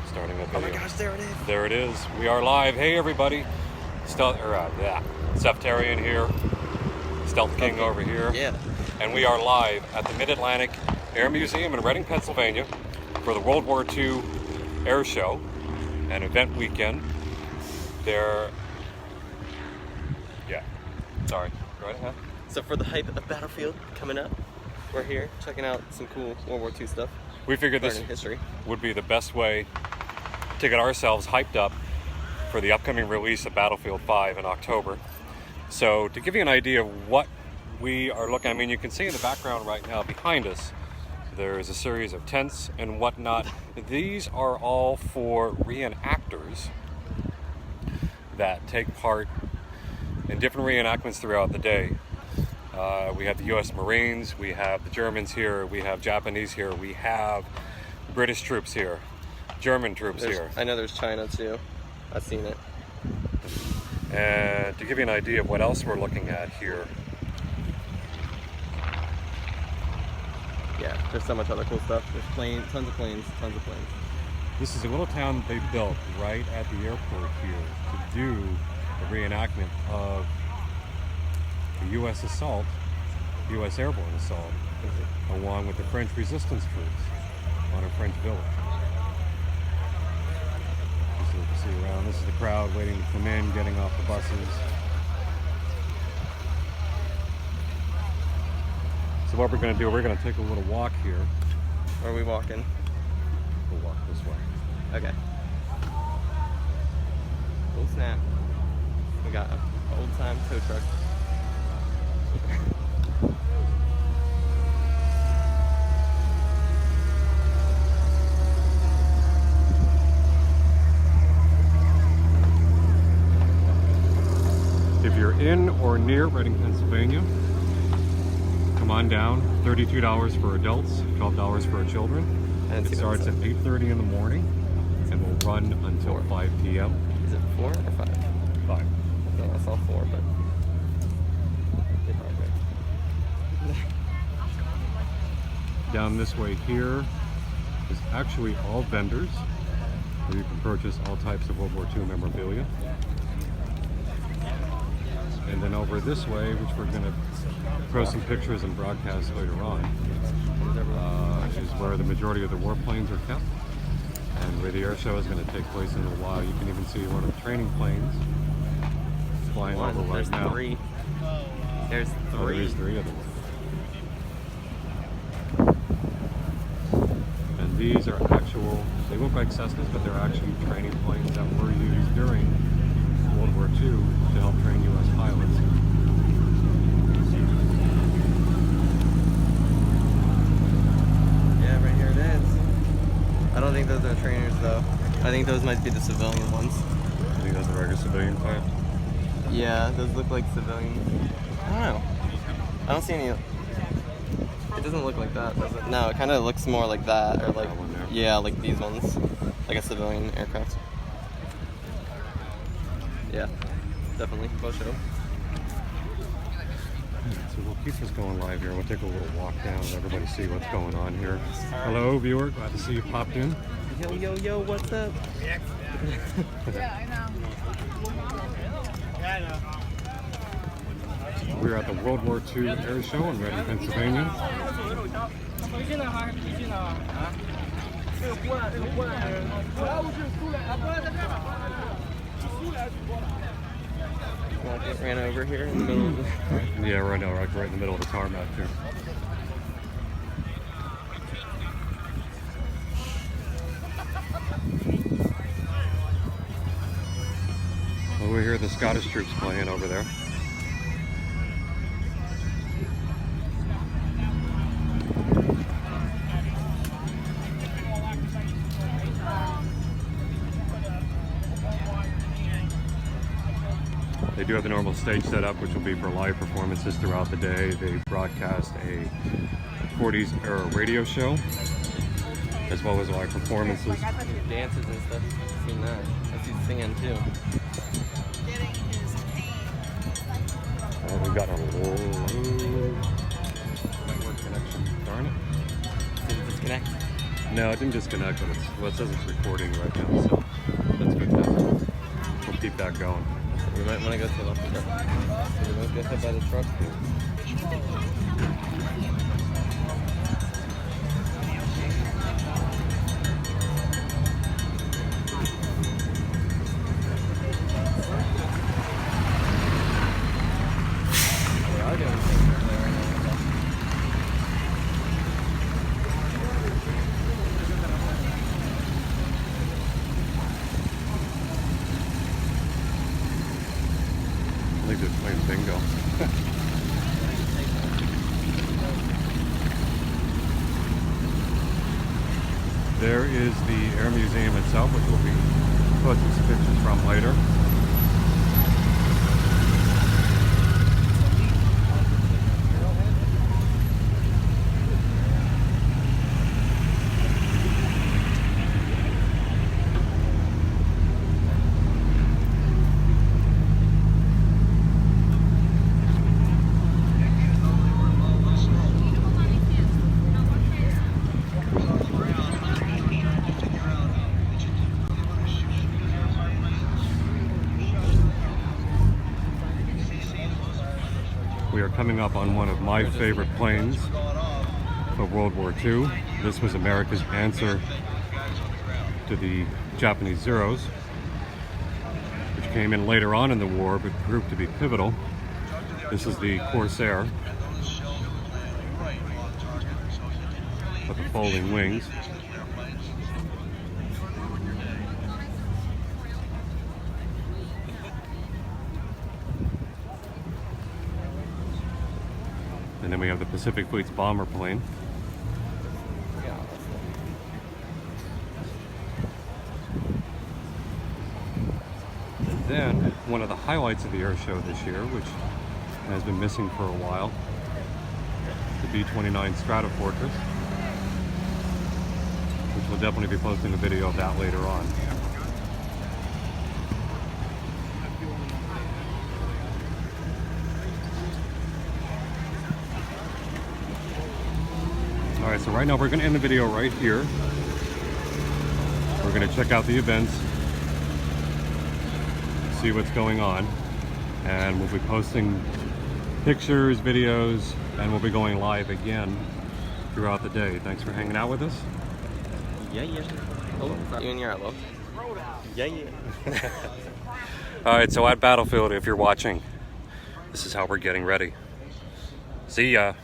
starting a video. Oh my gosh, there it is. There it is. We are live. Hey everybody. SephTerien here. SteA1thK1ng over here. Yeah. And we are live at the Mid-Atlantic Air Museum in Reading, Pennsylvania for the World War II Air Show, an event weekend. Sorry. Go ahead. So for the hype of Battlefield coming up, we're here checking out some cool World War II stuff. We figured this history would be the best way to get ourselves hyped up for the upcoming release of Battlefield 5 in October. So to give you an idea of what we are looking, I mean, you can see in the background right now behind us, there's a series of tents and whatnot. These are all for reenactors that take part in different reenactments throughout the day. We have the US Marines, we have the Germans here, we have Japanese here, we have British troops here, German troops here. I know there's China too. I've seen it. And to give you an idea of what else we're looking at here. Yeah, there's so much other cool stuff. There's tons of planes. This is a little town that they built right at the airport here to do a reenactment of the U.S. assault, U.S. airborne assault, along with the French resistance troops on a French village. Just so you can see around. This is the crowd waiting to come in, getting off the buses. So what we're going to do, we're going to take a little walk here. Where are we walking? We'll walk this way. Okay. Oh snap. We got an old-time tow truck. If you're in or near Reading, Pennsylvania, come on down. $32 for adults, $12 for children. It starts at 8:30 in the morning and will run until 5 p.m. Is it 4 or 5? 5. No, I saw 4, but Down this way here is actually all vendors where you can purchase all types of World War II memorabilia. And then over this way, which we're going to post some pictures and broadcast later on, is where the majority of the warplanes are kept and where the air show is going to take place in a while. You can even see one of the training planes flying over right now. There's 3. Oh, there's 3 of them. And these are actual, they look like Cessnas, but they're actually training planes that were used during World War II to help train U.S. pilots. Yeah, right here it is. I don't think those are trainers though. I think those might be the civilian ones. I think those are regular civilian planes. Yeah, those look like civilian. I don't know. I don't see any. It doesn't look like that, does it? No, it kind of looks more like that, or like, yeah, like these ones, like a civilian aircraft. Yeah, definitely. We'll show. So we'll keep this going live here. We'll take a little walk down and everybody see what's going on here. Hello, viewer. Glad to see you popped in. Yo, what's up? Yeah, I know. Yeah, I know. We're at the World War II Air Show in Reading, Pennsylvania. Get ran over here in the middle of the... Yeah, right now, right in the middle of the tarmac here. Well, we hear the Scottish troops playing over there. They do have the normal stage setup, which will be for live performances throughout the day. They broadcast a 40s era radio show, as well as live performances. Dances and stuff. I've seen that. I see singing too. Oh, we got a low network connection. Darn it. Did it disconnect? No, it didn't disconnect, but well, it says it's recording right now, so that's good. We'll keep that going. We might want to go to the left. We might get hit by the truck. We are doing things over there right now. I think they're playing bingo. There is the Air Museum itself, which we'll be posting some pictures from later. We are coming up on one of my favorite planes of World War II. This was America's answer to the Japanese Zeros, which came in later on in the war but proved to be pivotal. This is the Corsair with the folding wings. And then we have the Pacific Fleet's bomber plane. And then one of the highlights of the air show this year, which has been missing for a while, the B-29 Stratofortress, which we'll definitely be posting a video of that later on. Alright, so right now we're going to end the video right here. We're going to check out the events, see what's going on, and we'll be posting pictures, videos, and we'll be going live again throughout the day. Thanks for hanging out with us. Yeah. Oh, you and your hello. Yeah. Alright, so at Battlefield, if you're watching, this is how we're getting ready. See ya.